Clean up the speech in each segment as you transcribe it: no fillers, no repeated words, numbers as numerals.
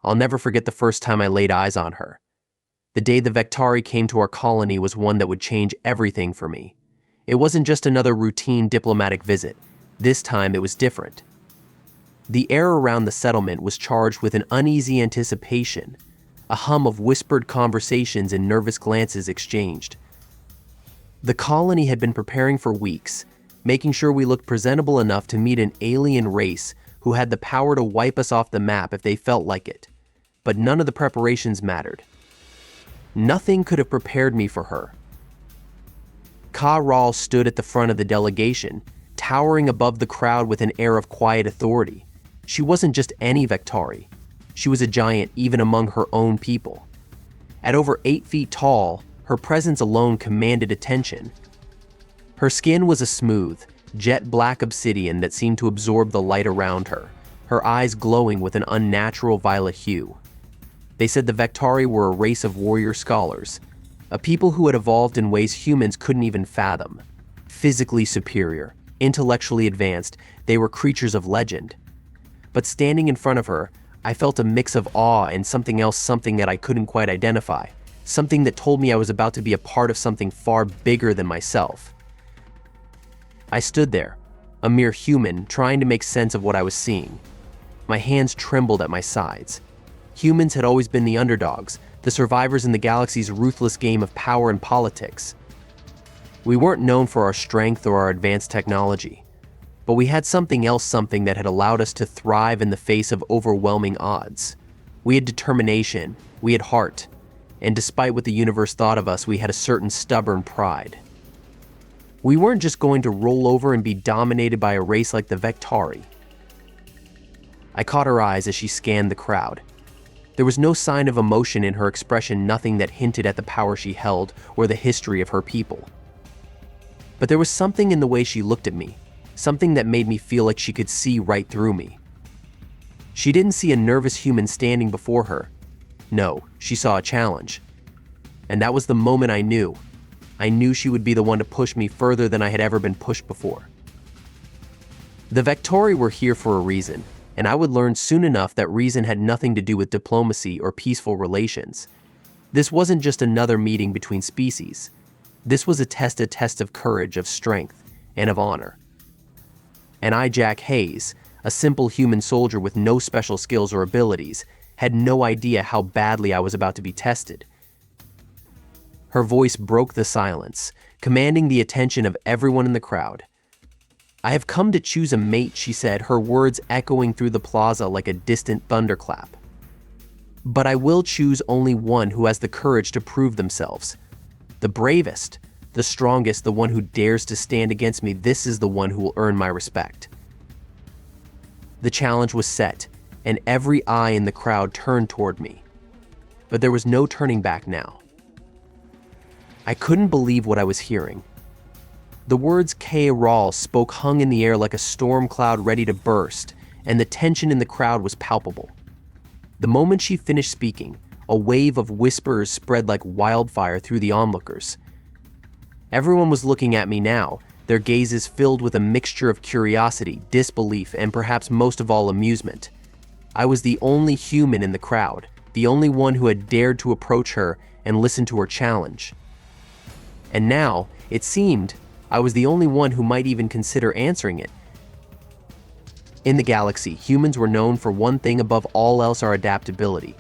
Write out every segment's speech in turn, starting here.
I'll never forget the first time I laid eyes on her. The day the Vectari came to our colony was one that would change everything for me. It wasn't just another routine diplomatic visit. This time it was different. The air around the settlement was charged with an uneasy anticipation, a hum of whispered conversations and nervous glances exchanged. The colony had been preparing for weeks, making sure we looked presentable enough to meet an alien race who had the power to wipe us off the map if they felt like it. But none of the preparations mattered. Nothing could have prepared me for her. Ka-Ral stood at the front of the delegation, towering above the crowd with an air of quiet authority. She wasn't just any Vectari. She was a giant even among her own people. At over 8 feet tall, her presence alone commanded attention. Her skin was a smooth, jet-black obsidian that seemed to absorb the light around her, her eyes glowing with an unnatural violet hue. They said the Vectari were a race of warrior scholars, a people who had evolved in ways humans couldn't even fathom. Physically superior, intellectually advanced, they were creatures of legend. But standing in front of her, I felt a mix of awe and something else, something that I couldn't quite identify, something that told me I was about to be a part of something far bigger than myself. I stood there, a mere human, trying to make sense of what I was seeing. My hands trembled at my sides. Humans had always been the underdogs, the survivors in the galaxy's ruthless game of power and politics. We weren't known for our strength or our advanced technology, but we had something else, something that had allowed us to thrive in the face of overwhelming odds. We had determination, we had heart, and despite what the universe thought of us, we had a certain stubborn pride. We weren't just going to roll over and be dominated by a race like the Vectari. I caught her eyes as she scanned the crowd. There was no sign of emotion in her expression, nothing that hinted at the power she held or the history of her people. But there was something in the way she looked at me, something that made me feel like she could see right through me. She didn't see a nervous human standing before her. No, she saw a challenge. And that was the moment I knew. I knew she would be the one to push me further than I had ever been pushed before. The Vectari were here for a reason, and I would learn soon enough that reason had nothing to do with diplomacy or peaceful relations. This wasn't just another meeting between species. This was a test of courage, of strength, and of honor. And I, Jack Hayes, a simple human soldier with no special skills or abilities, had no idea how badly I was about to be tested. Her voice broke the silence, commanding the attention of everyone in the crowd. "I have come to choose a mate," she said, her words echoing through the plaza like a distant thunderclap. "But I will choose only one who has the courage to prove themselves. The bravest, the strongest, the one who dares to stand against me. This is the one who will earn my respect." The challenge was set, and every eye in the crowd turned toward me. But there was no turning back now. I couldn't believe what I was hearing. The words Ka-Ral spoke hung in the air like a storm cloud ready to burst, and the tension in the crowd was palpable. The moment she finished speaking, a wave of whispers spread like wildfire through the onlookers. Everyone was looking at me now, their gazes filled with a mixture of curiosity, disbelief, and perhaps most of all amusement. I was the only human in the crowd, the only one who had dared to approach her and listen to her challenge. And now, it seemed, I was the only one who might even consider answering it. In the galaxy, humans were known for one thing above all else: our adaptability.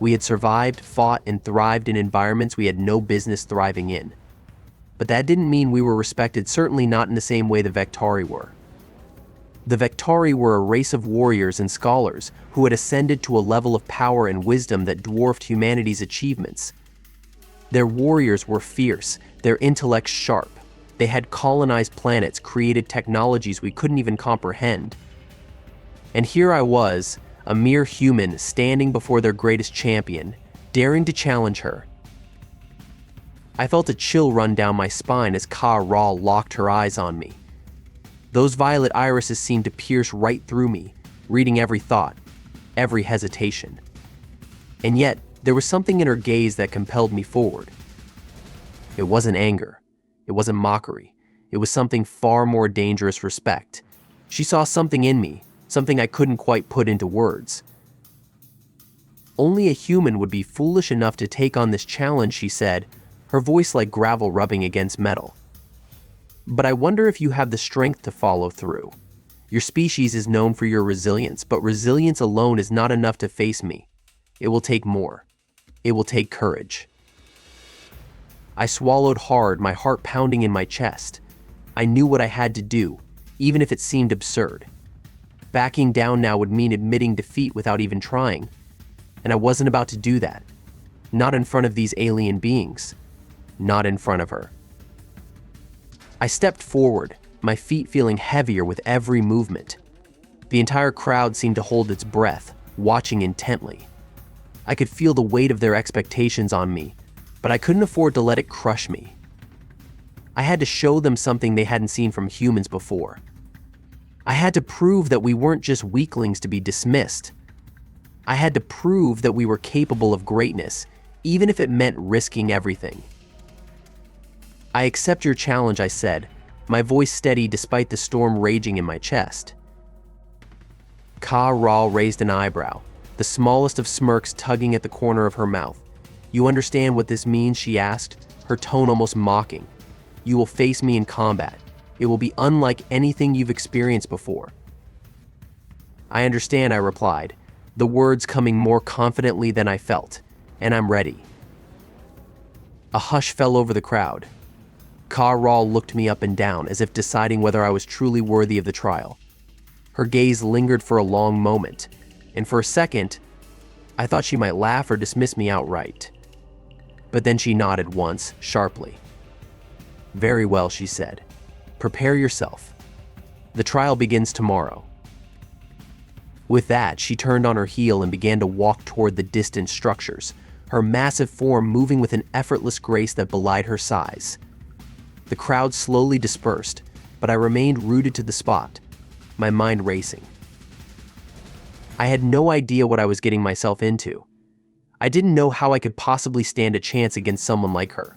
We had survived, fought, and thrived in environments we had no business thriving in. But that didn't mean we were respected, certainly not in the same way the Vectari were. The Vectari were a race of warriors and scholars who had ascended to a level of power and wisdom that dwarfed humanity's achievements. Their warriors were fierce, their intellects sharp. They had colonized planets, created technologies we couldn't even comprehend. And here I was, a mere human, standing before their greatest champion, daring to challenge her. I felt a chill run down my spine as Ka-Ral locked her eyes on me. Those violet irises seemed to pierce right through me, reading every thought, every hesitation. And yet, there was something in her gaze that compelled me forward. It wasn't anger. It wasn't mockery. It was something far more dangerous: respect. She saw something in me, something I couldn't quite put into words. Only a human would be foolish enough to take on this challenge, she said, her voice like gravel rubbing against metal. But I wonder if you have the strength to follow through. Your species is known for your resilience, but resilience alone is not enough to face me. It will take more. It will take courage. I swallowed hard, my heart pounding in my chest. I knew what I had to do, even if it seemed absurd. Backing down now would mean admitting defeat without even trying, and I wasn't about to do that. Not in front of these alien beings. Not in front of her. I stepped forward, my feet feeling heavier with every movement. The entire crowd seemed to hold its breath, watching intently. I could feel the weight of their expectations on me, but I couldn't afford to let it crush me. I had to show them something they hadn't seen from humans before. I had to prove that we weren't just weaklings to be dismissed. I had to prove that we were capable of greatness, even if it meant risking everything. I accept your challenge, I said, my voice steady despite the storm raging in my chest. Ka-Ra raised an eyebrow, the smallest of smirks tugging at the corner of her mouth. You understand what this means, she asked, her tone almost mocking. You will face me in combat. It will be unlike anything you've experienced before. I understand, I replied, the words coming more confidently than I felt, and I'm ready. A hush fell over the crowd. Ka-Ra looked me up and down as if deciding whether I was truly worthy of the trial. Her gaze lingered for a long moment, and for a second, I thought she might laugh or dismiss me outright. But then she nodded once, sharply. Very well, she said. Prepare yourself. The trial begins tomorrow. With that, she turned on her heel and began to walk toward the distant structures, her massive form moving with an effortless grace that belied her size. The crowd slowly dispersed, but I remained rooted to the spot, my mind racing. I had no idea what I was getting myself into. I didn't know how I could possibly stand a chance against someone like her.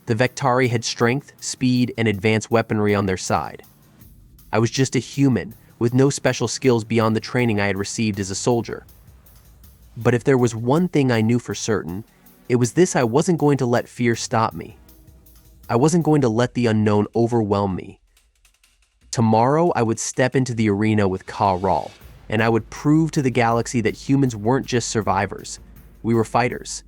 The Vektari had strength, speed, and advanced weaponry on their side. I was just a human, with no special skills beyond the training I had received as a soldier. But if there was one thing I knew for certain, it was this: I wasn't going to let fear stop me. I wasn't going to let the unknown overwhelm me. Tomorrow, I would step into the arena with Ka-Ra, and I would prove to the galaxy that humans weren't just survivors. We were fighters.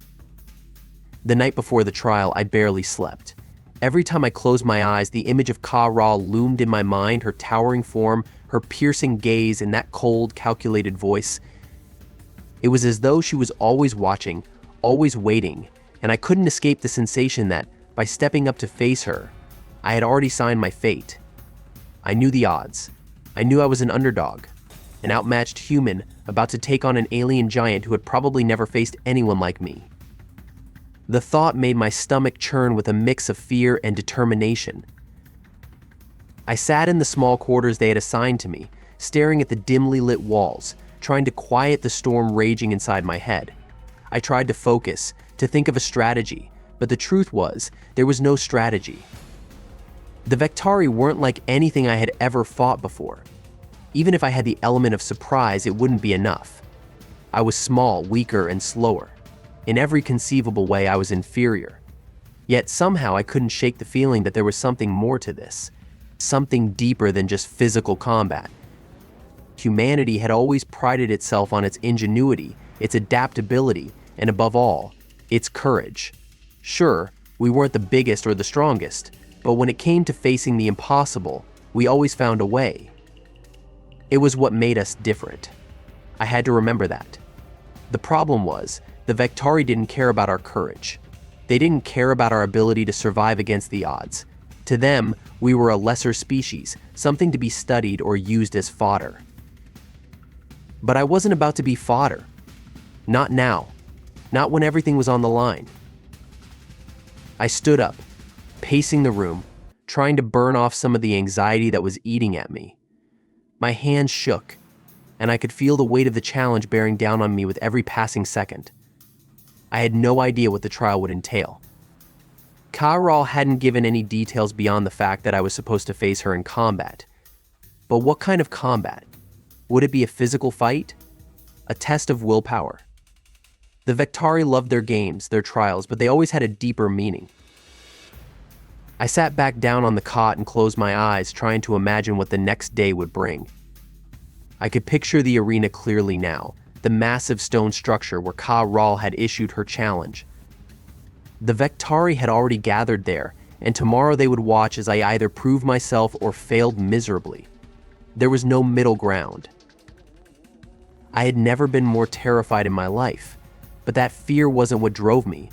The night before the trial, I barely slept. Every time I closed my eyes, the image of Ka-Ra loomed in my mind, her towering form, her piercing gaze, and that cold, calculated voice. It was as though she was always watching, always waiting, and I couldn't escape the sensation that, by stepping up to face her, I had already signed my fate. I knew the odds. I knew I was an underdog, an outmatched human about to take on an alien giant who had probably never faced anyone like me. The thought made my stomach churn with a mix of fear and determination. I sat in the small quarters they had assigned to me, staring at the dimly lit walls, trying to quiet the storm raging inside my head. I tried to focus, to think of a strategy, but the truth was, there was no strategy. The Vektari weren't like anything I had ever fought before. Even if I had the element of surprise, it wouldn't be enough. I was small, weaker, and slower. In every conceivable way, I was inferior. Yet somehow I couldn't shake the feeling that there was something more to this, something deeper than just physical combat. Humanity had always prided itself on its ingenuity, its adaptability, and above all, its courage. Sure, we weren't the biggest or the strongest, but when it came to facing the impossible, we always found a way. It was what made us different. I had to remember that. The problem was, the Vektari didn't care about our courage. They didn't care about our ability to survive against the odds. To them, we were a lesser species, something to be studied or used as fodder. But I wasn't about to be fodder. Not now. Not when everything was on the line. I stood up, pacing the room, trying to burn off some of the anxiety that was eating at me. My hands shook, and I could feel the weight of the challenge bearing down on me with every passing second. I had no idea what the trial would entail. Ka-Ra hadn't given any details beyond the fact that I was supposed to face her in combat. But what kind of combat? Would it be a physical fight? A test of willpower? The Vectari loved their games, their trials, but they always had a deeper meaning. I sat back down on the cot and closed my eyes, trying to imagine what the next day would bring. I could picture the arena clearly now, the massive stone structure where Ka-Ral had issued her challenge. The Vectari had already gathered there, and tomorrow they would watch as I either proved myself or failed miserably. There was no middle ground. I had never been more terrified in my life, but that fear wasn't what drove me.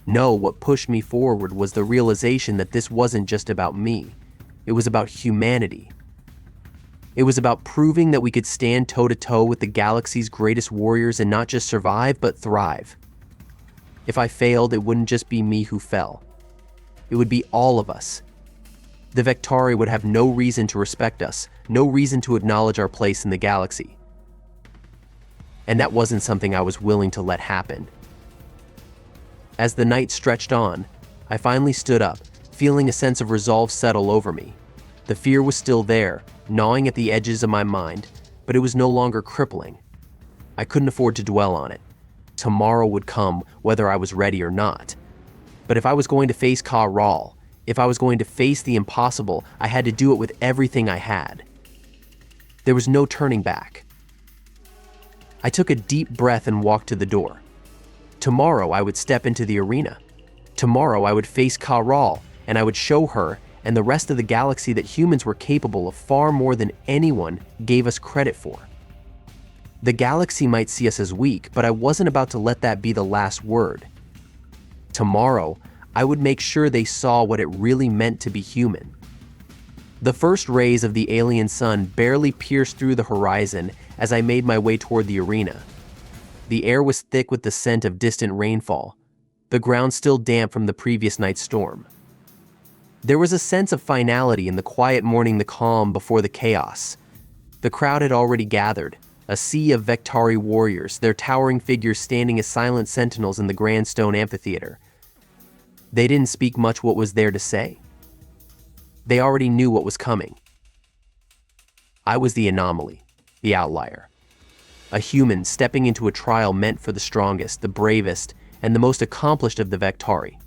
No, what pushed me forward was the realization that this wasn't just about me. It was about humanity. It was about proving that we could stand toe-to-toe with the galaxy's greatest warriors and not just survive, but thrive. If I failed, it wouldn't just be me who fell. It would be all of us. The Vectari would have no reason to respect us, no reason to acknowledge our place in the galaxy. And that wasn't something I was willing to let happen. As the night stretched on, I finally stood up, feeling a sense of resolve settle over me. The fear was still there, gnawing at the edges of my mind, but it was no longer crippling. I couldn't afford to dwell on it. Tomorrow would come, whether I was ready or not. But if I was going to face Ka-Ral, if I was going to face the impossible, I had to do it with everything I had. There was no turning back. I took a deep breath and walked to the door. Tomorrow I would step into the arena. Tomorrow I would face Ka-Ral, and I would show her and the rest of the galaxy that humans were capable of far more than anyone gave us credit for. The galaxy might see us as weak, but I wasn't about to let that be the last word. Tomorrow, I would make sure they saw what it really meant to be human. The first rays of the alien sun barely pierced through the horizon as I made my way toward the arena. The air was thick with the scent of distant rainfall, the ground still damp from the previous night's storm. There was a sense of finality in the quiet mourning the calm before the chaos. The crowd had already gathered, a sea of Vectari warriors, their towering figures standing as silent sentinels in the grand stone amphitheater. They didn't speak much what was there to say. They already knew what was coming. I was the anomaly, the outlier. A human stepping into a trial meant for the strongest, the bravest, and the most accomplished of the Vectari.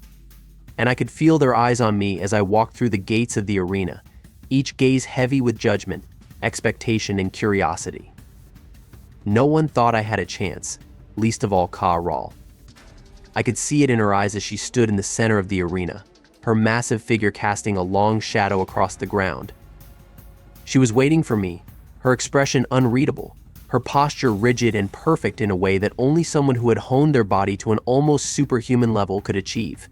And I could feel their eyes on me as I walked through the gates of the arena, each gaze heavy with judgment, expectation, and curiosity. No one thought I had a chance, least of all Ka-Ral. I could see it in her eyes as she stood in the center of the arena, her massive figure casting a long shadow across the ground. She was waiting for me, her expression unreadable, her posture rigid and perfect in a way that only someone who had honed their body to an almost superhuman level could achieve.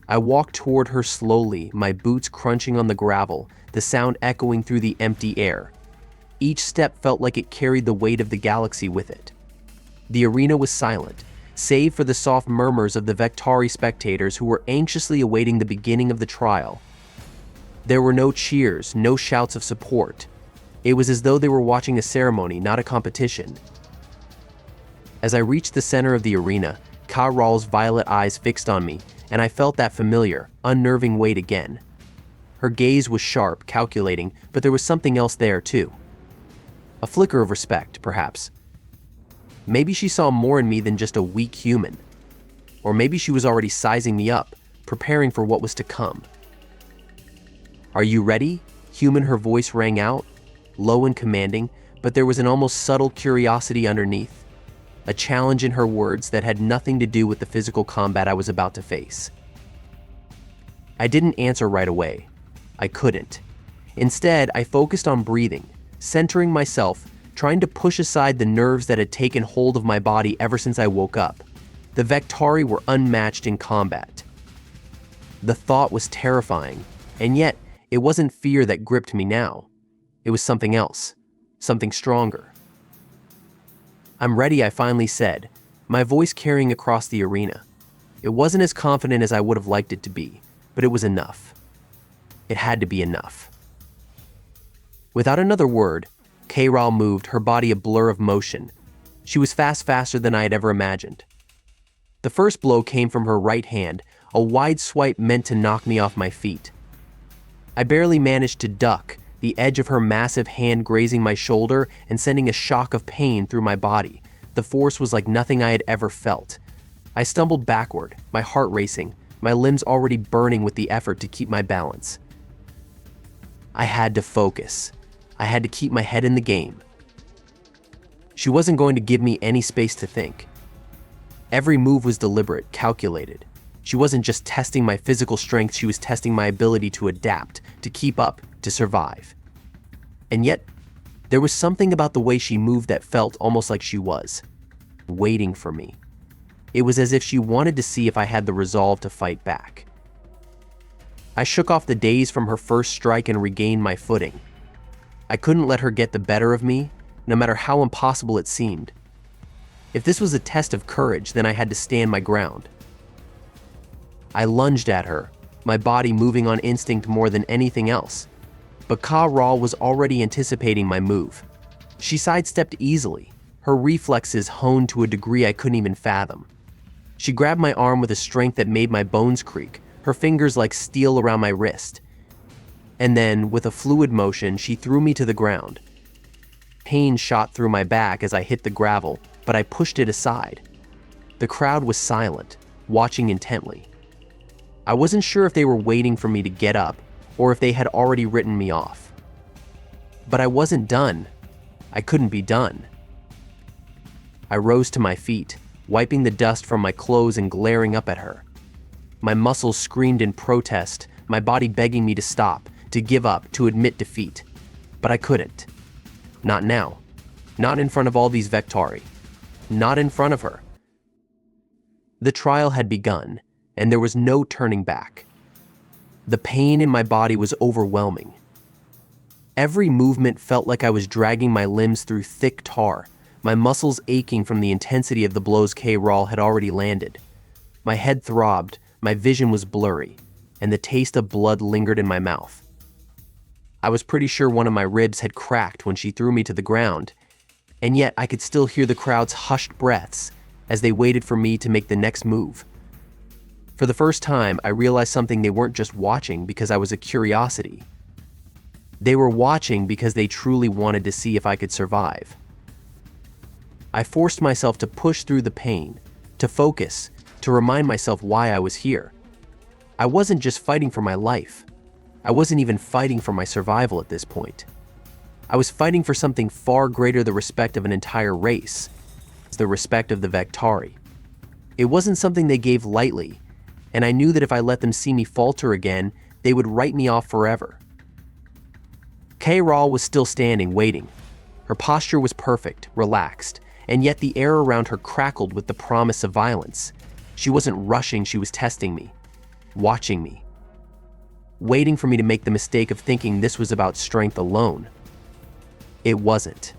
I walked toward her slowly, my boots crunching on the gravel, the sound echoing through the empty air. Each step felt like it carried the weight of the galaxy with it. The arena was silent, save for the soft murmurs of the Vectari spectators who were anxiously awaiting the beginning of the trial. There were no cheers, no shouts of support. It was as though they were watching a ceremony, not a competition. As I reached the center of the arena, Ka-Ral's violet eyes fixed on me, and I felt that familiar, unnerving weight again. Her gaze was sharp, calculating, but there was something else there too. A flicker of respect, perhaps. Maybe she saw more in me than just a weak human. Or maybe she was already sizing me up, preparing for what was to come. "Are you ready?" Human, her voice rang out, low and commanding, but there was an almost subtle curiosity underneath, a challenge in her words that had nothing to do with the physical combat I was about to face. I didn't answer right away. I couldn't. Instead, I focused on breathing, centering myself, trying to push aside the nerves that had taken hold of my body ever since I woke up. The Vectari were unmatched in combat. The thought was terrifying, and yet it wasn't fear that gripped me now. It was something else, something stronger. "I'm ready," I finally said, my voice carrying across the arena. It wasn't as confident as I would have liked it to be, but it was enough. It had to be enough. Without another word, Ka-Ral moved, her body a blur of motion. She was faster than I had ever imagined. The first blow came from her right hand, a wide swipe meant to knock me off my feet. I barely managed to duck, the edge of her massive hand grazing my shoulder and sending a shock of pain through my body, The force was like nothing I had ever felt. I stumbled backward, my heart racing, my limbs already burning with the effort to keep my balance. I had to focus. I had to keep my head in the game. She wasn't going to give me any space to think. Every move was deliberate, calculated. She wasn't just testing my physical strength, she was testing my ability to adapt, to keep up, to survive. And yet, there was something about the way she moved that felt almost like she was waiting for me. It was as if she wanted to see if I had the resolve to fight back. I shook off the daze from her first strike and regained my footing. I couldn't let her get the better of me, no matter how impossible it seemed. If this was a test of courage, then I had to stand my ground. I lunged at her, my body moving on instinct more than anything else. But Ka-Ra was already anticipating my move. She sidestepped easily, her reflexes honed to a degree I couldn't even fathom. She grabbed my arm with a strength that made my bones creak, her fingers like steel around my wrist. And then, with a fluid motion, she threw me to the ground. Pain shot through my back as I hit the gravel, but I pushed it aside. The crowd was silent, watching intently. I wasn't sure if they were waiting for me to get up, or if they had already written me off. But I wasn't done. I couldn't be done. I rose to my feet, wiping the dust from my clothes and glaring up at her. My muscles screamed in protest, my body begging me to stop, to give up, to admit defeat. But I couldn't. Not now. Not in front of all these Vectari. Not in front of her. The trial had begun, and there was no turning back. The pain in my body was overwhelming. Every movement felt like I was dragging my limbs through thick tar, my muscles aching from the intensity of the blows Ka-Ra had already landed. My head throbbed, my vision was blurry, and the taste of blood lingered in my mouth. I was pretty sure one of my ribs had cracked when she threw me to the ground, and yet I could still hear the crowd's hushed breaths as they waited for me to make the next move. For the first time, I realized something: they weren't just watching because I was a curiosity. They were watching because they truly wanted to see if I could survive. I forced myself to push through the pain, to focus, to remind myself why I was here. I wasn't just fighting for my life. I wasn't even fighting for my survival at this point. I was fighting for something far greater: the respect of an entire race. It's the respect of the Vectari. It wasn't something they gave lightly, and I knew that if I let them see me falter again, they would write me off forever. Ka-Ra was still standing, waiting. Her posture was perfect, relaxed, and yet the air around her crackled with the promise of violence. She wasn't rushing, she was testing me, watching me, waiting for me to make the mistake of thinking this was about strength alone. It wasn't.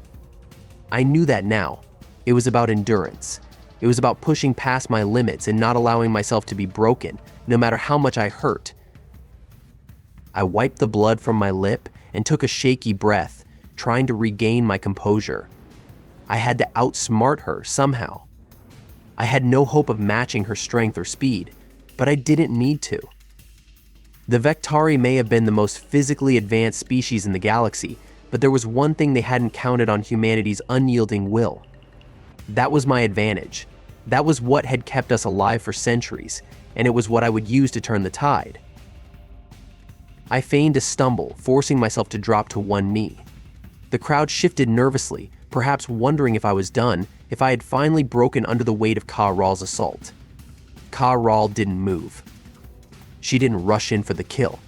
I knew that now. It was about endurance. It was about pushing past my limits and not allowing myself to be broken, no matter how much I hurt. I wiped the blood from my lip and took a shaky breath, trying to regain my composure. I had to outsmart her somehow. I had no hope of matching her strength or speed, but I didn't need to. The Vectari may have been the most physically advanced species in the galaxy, but there was one thing they hadn't counted on: humanity's unyielding will. That was my advantage. That was what had kept us alive for centuries, and it was what I would use to turn the tide. I feigned a stumble, forcing myself to drop to one knee. The crowd shifted nervously, perhaps wondering if I was done, if I had finally broken under the weight of Ka-Ra's assault. Ka-Ra didn't move. She didn't rush in for the kill.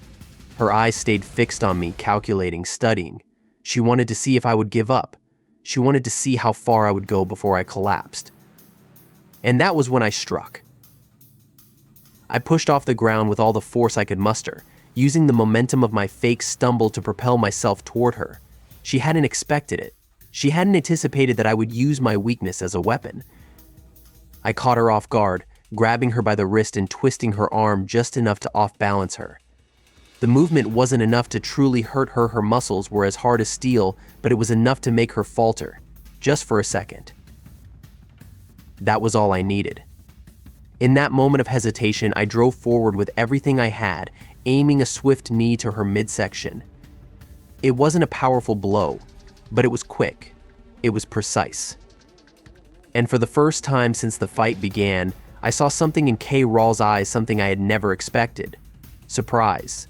Her eyes stayed fixed on me, calculating, studying. She wanted to see if I would give up. She wanted to see how far I would go before I collapsed. And that was when I struck. I pushed off the ground with all the force I could muster, using the momentum of my fake stumble to propel myself toward her. She hadn't expected it. She hadn't anticipated that I would use my weakness as a weapon. I caught her off guard, grabbing her by the wrist and twisting her arm just enough to off-balance her. The movement wasn't enough to truly hurt her. Her muscles were as hard as steel, but it was enough to make her falter, just for a second. That was all I needed. In that moment of hesitation, I drove forward with everything I had, aiming a swift knee to her midsection. It wasn't a powerful blow, but it was quick. It was precise. And for the first time since the fight began, I saw something in Kay Rawl's eyes, something I had never expected. Surprise.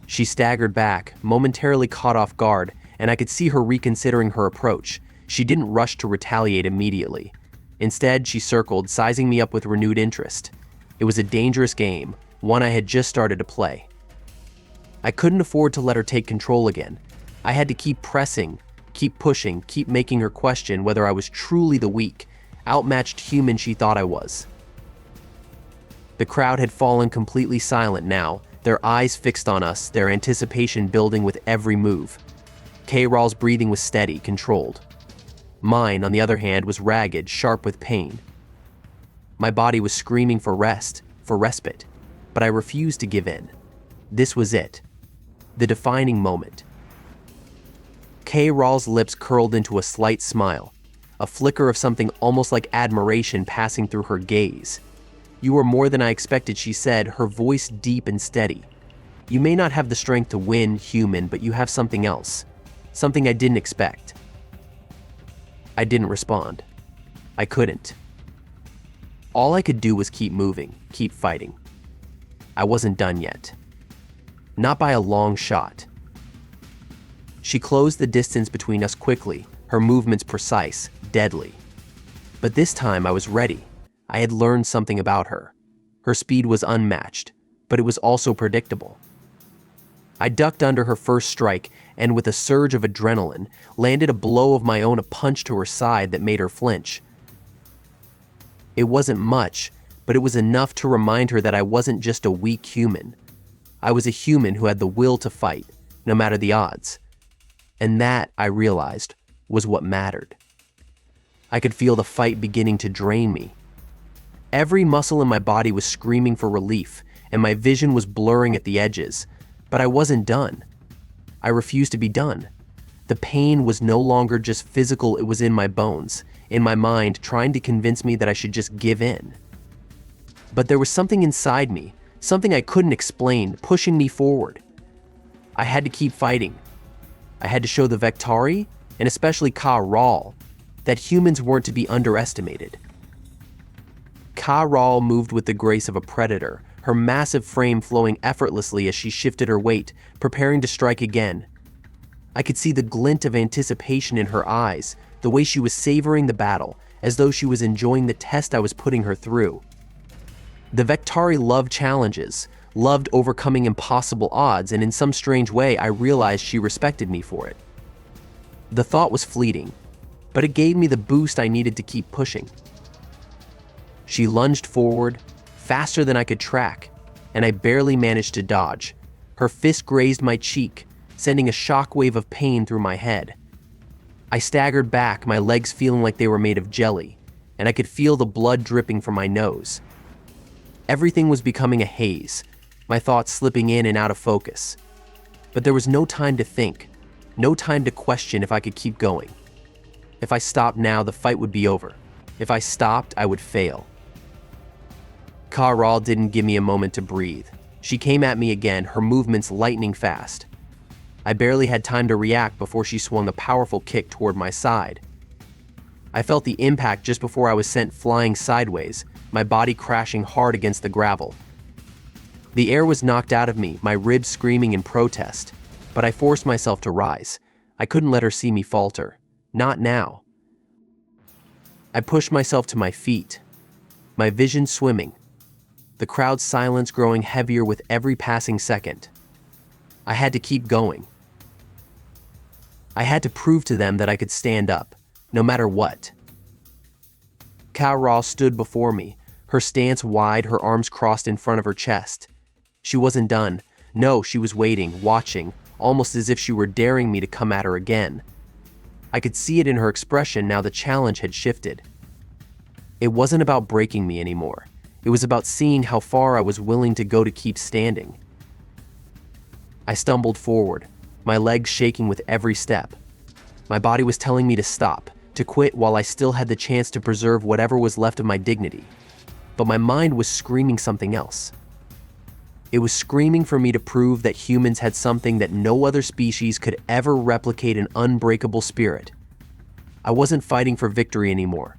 She staggered back, momentarily caught off guard, and I could see her reconsidering her approach. She didn't rush to retaliate immediately. Instead, she circled, sizing me up with renewed interest. It was a dangerous game, one I had just started to play. I couldn't afford to let her take control again. I had to keep pressing, keep pushing, keep making her question whether I was truly the weak, outmatched human she thought I was. The crowd had fallen completely silent now, their eyes fixed on us, their anticipation building with every move. Kay Rawl's breathing was steady, controlled. Mine, on the other hand, was ragged, sharp with pain. My body was screaming for rest, for respite, but I refused to give in. This was it. The defining moment. Kay Rawl's lips curled into a slight smile, a flicker of something almost like admiration passing through her gaze. "You are more than I expected," she said, her voice deep and steady. "You may not have the strength to win, human, but you have something else. Something I didn't expect." I didn't respond. I couldn't. All I could do was keep moving, keep fighting. I wasn't done yet. Not by a long shot. She closed the distance between us quickly, her movements precise, deadly. But this time I was ready. I had learned something about her. Her speed was unmatched, but it was also predictable. I ducked under her first strike and, with a surge of adrenaline, landed a blow of my own, a punch to her side that made her flinch. It wasn't much, but it was enough to remind her that I wasn't just a weak human. I was a human who had the will to fight, no matter the odds. And that, I realized, was what mattered. I could feel the fight beginning to drain me. Every muscle in my body was screaming for relief, and my vision was blurring at the edges. But I wasn't done. I refused to be done. The pain was no longer just physical, it was in my bones, in my mind, trying to convince me that I should just give in. But there was something inside me, something I couldn't explain, pushing me forward. I had to keep fighting. I had to show the Vektari, and especially Kay Rawl, that humans weren't to be underestimated. Kay Rawl moved with the grace of a predator, her massive frame flowing effortlessly as she shifted her weight, preparing to strike again. I could see the glint of anticipation in her eyes, the way she was savoring the battle, as though she was enjoying the test I was putting her through. The Vektari loved challenges, loved overcoming impossible odds, and in some strange way I realized she respected me for it. The thought was fleeting, but it gave me the boost I needed to keep pushing. She lunged forward, faster than I could track, and I barely managed to dodge. Her fist grazed my cheek, sending a shockwave of pain through my head. I staggered back, my legs feeling like they were made of jelly, and I could feel the blood dripping from my nose. Everything was becoming a haze, my thoughts slipping in and out of focus. But there was no time to think, no time to question if I could keep going. If I stopped now, the fight would be over. If I stopped, I would fail. Kay Rawl didn't give me a moment to breathe. She came at me again, her movements lightning fast. I barely had time to react before she swung a powerful kick toward my side. I felt the impact just before I was sent flying sideways, my body crashing hard against the gravel. The air was knocked out of me, my ribs screaming in protest, but I forced myself to rise. I couldn't let her see me falter. Not now. I pushed myself to my feet, my vision swimming, the crowd's silence growing heavier with every passing second. I had to keep going. I had to prove to them that I could stand up, no matter what. Kay Rawl stood before me, her stance wide, her arms crossed in front of her chest. She wasn't done. No, she was waiting, watching, almost as if she were daring me to come at her again. I could see it in her expression now the challenge had shifted. It wasn't about breaking me anymore. It was about seeing how far I was willing to go to keep standing. I stumbled forward, my legs shaking with every step. My body was telling me to stop, to quit while I still had the chance to preserve whatever was left of my dignity. But my mind was screaming something else. It was screaming for me to prove that humans had something that no other species could ever replicate, an unbreakable spirit. I wasn't fighting for victory anymore.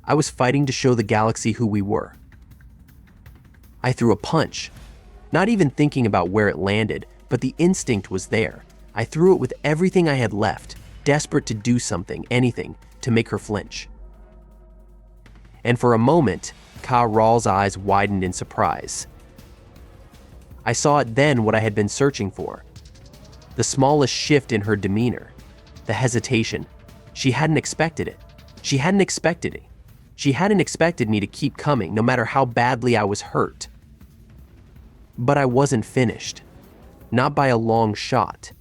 I was fighting to show the galaxy who we were. I threw a punch, not even thinking about where it landed, but the instinct was there. I threw it with everything I had left, desperate to do something, anything, to make her flinch. And for a moment, Ka-Ral's eyes widened in surprise. I saw it then, what I had been searching for. The smallest shift in her demeanor, the hesitation. She hadn't expected it. She hadn't expected it. She hadn't expected me to keep coming, no matter how badly I was hurt. But I wasn't finished. Not by a long shot.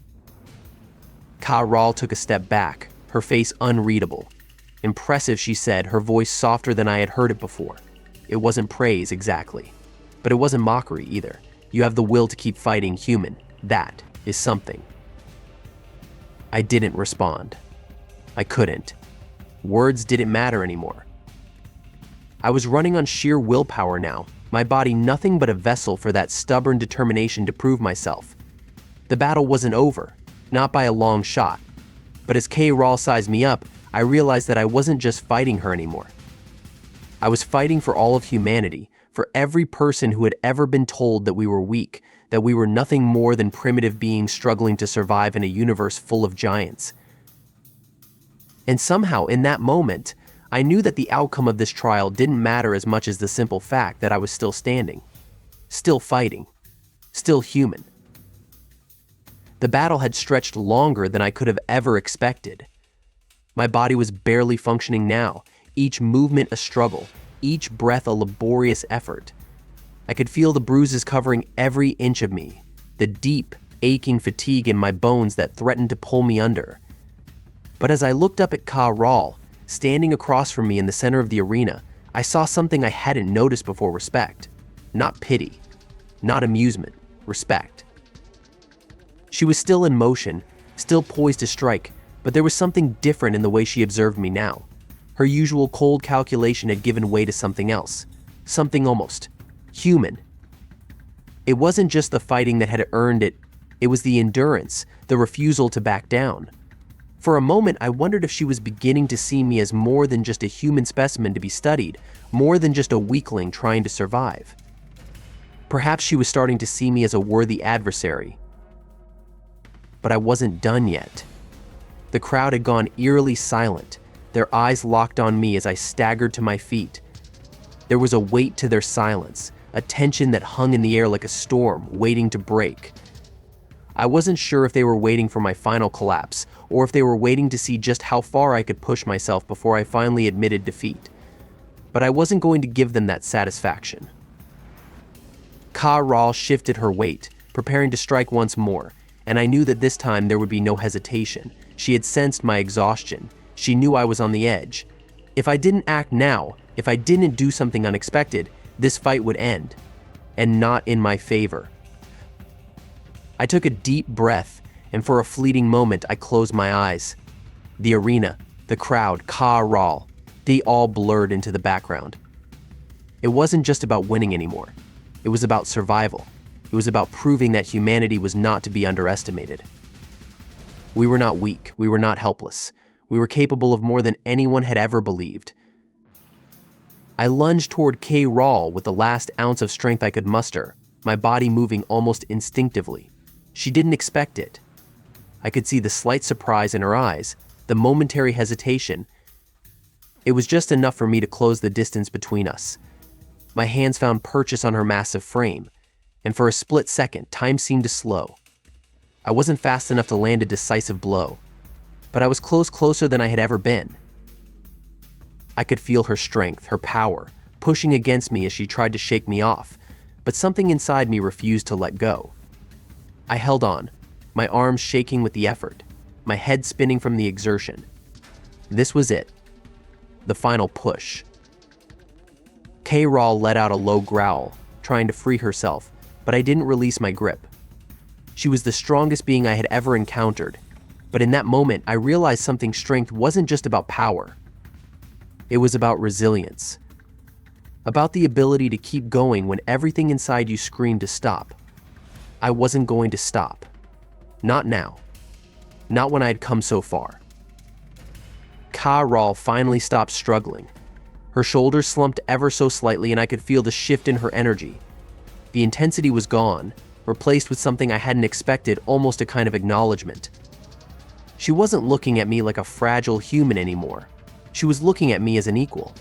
Ka-Ral took a step back, her face unreadable. Impressive, she said, her voice softer than I had heard it before. It wasn't praise, exactly. But it wasn't mockery, either. You have the will to keep fighting, human. That is something. I didn't respond. I couldn't. Words didn't matter anymore. I was running on sheer willpower now, my body nothing but a vessel for that stubborn determination to prove myself. The battle wasn't over, not by a long shot. But as Ka-Ral sized me up, I realized that I wasn't just fighting her anymore. I was fighting for all of humanity, for every person who had ever been told that we were weak, that we were nothing more than primitive beings struggling to survive in a universe full of giants. And somehow, in that moment, I knew that the outcome of this trial didn't matter as much as the simple fact that I was still standing, still fighting, still human. The battle had stretched longer than I could have ever expected. My body was barely functioning now, each movement a struggle, each breath a laborious effort. I could feel the bruises covering every inch of me, the deep, aching fatigue in my bones that threatened to pull me under. But as I looked up at Ka-Ral, standing across from me in the center of the arena, I saw something I hadn't noticed before: respect. Not pity, not amusement, respect. She was still in motion, still poised to strike, but there was something different in the way she observed me now. Her usual cold calculation had given way to something else, something almost human. It wasn't just the fighting that had earned it, it was the endurance, the refusal to back down. For a moment, I wondered if she was beginning to see me as more than just a human specimen to be studied, more than just a weakling trying to survive. Perhaps she was starting to see me as a worthy adversary. But I wasn't done yet. The crowd had gone eerily silent, their eyes locked on me as I staggered to my feet. There was a weight to their silence, a tension that hung in the air like a storm waiting to break. I wasn't sure if they were waiting for my final collapse, or if they were waiting to see just how far I could push myself before I finally admitted defeat. But I wasn't going to give them that satisfaction. Ka-Ral shifted her weight, preparing to strike once more, and I knew that this time there would be no hesitation. She had sensed my exhaustion. She knew I was on the edge. If I didn't act now, if I didn't do something unexpected, this fight would end, and not in my favor. I took a deep breath, and for a fleeting moment I closed my eyes. The arena, the crowd, Ka-Ral, they all blurred into the background. It wasn't just about winning anymore. It was about survival. It was about proving that humanity was not to be underestimated. We were not weak. We were not helpless. We were capable of more than anyone had ever believed. I lunged toward Ka-Ral with the last ounce of strength I could muster, my body moving almost instinctively. She didn't expect it. I could see the slight surprise in her eyes, the momentary hesitation. It was just enough for me to close the distance between us. My hands found purchase on her massive frame, and for a split second, time seemed to slow. I wasn't fast enough to land a decisive blow, but I was closer than I had ever been. I could feel her strength, her power, pushing against me as she tried to shake me off, but something inside me refused to let go. I held on, my arms shaking with the effort, my head spinning from the exertion. This was it. The final push. Ka-Ral let out a low growl, trying to free herself, but I didn't release my grip. She was the strongest being I had ever encountered, but in that moment I realized something. Strength wasn't just about power. It was about resilience. About the ability to keep going when everything inside you screamed to stop. I wasn't going to stop. Not now. Not when I had come so far. Ka finally stopped struggling. Her shoulders slumped ever so slightly and I could feel the shift in her energy. The intensity was gone, replaced with something I hadn't expected, almost a kind of acknowledgement. She wasn't looking at me like a fragile human anymore. She was looking at me as an equal.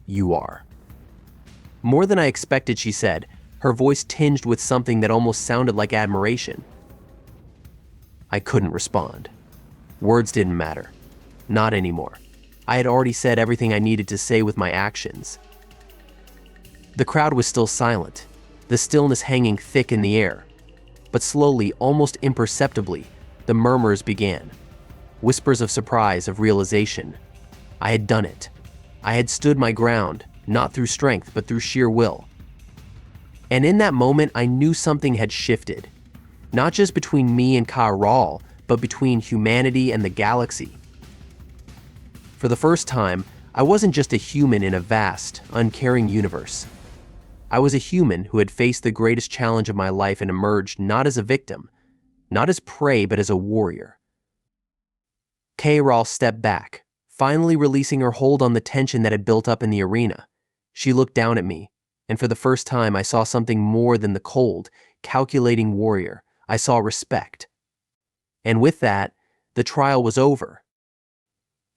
"You are." More than I expected, she said, her voice tinged with something that almost sounded like admiration. I couldn't respond. Words didn't matter. Not anymore. I had already said everything I needed to say with my actions. The crowd was still silent, the stillness hanging thick in the air. But slowly, almost imperceptibly, the murmurs began. Whispers of surprise, of realization. I had done it. I had stood my ground, not through strength, but through sheer will. And in that moment, I knew something had shifted. Not just between me and Ka, but between humanity and the galaxy. For the first time, I wasn't just a human in a vast, uncaring universe. I was a human who had faced the greatest challenge of my life and emerged not as a victim, not as prey, but as a warrior. Ka stepped back, finally releasing her hold on the tension that had built up in the arena. She looked down at me, and for the first time I saw something more than the cold, calculating warrior. I saw respect. And with that, the trial was over.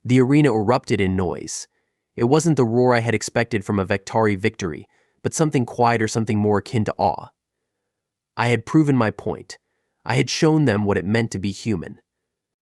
The arena erupted in noise. It wasn't the roar I had expected from a Vektari victory, but something quieter, something more akin to awe. I had proven my point. I had shown them what it meant to be human.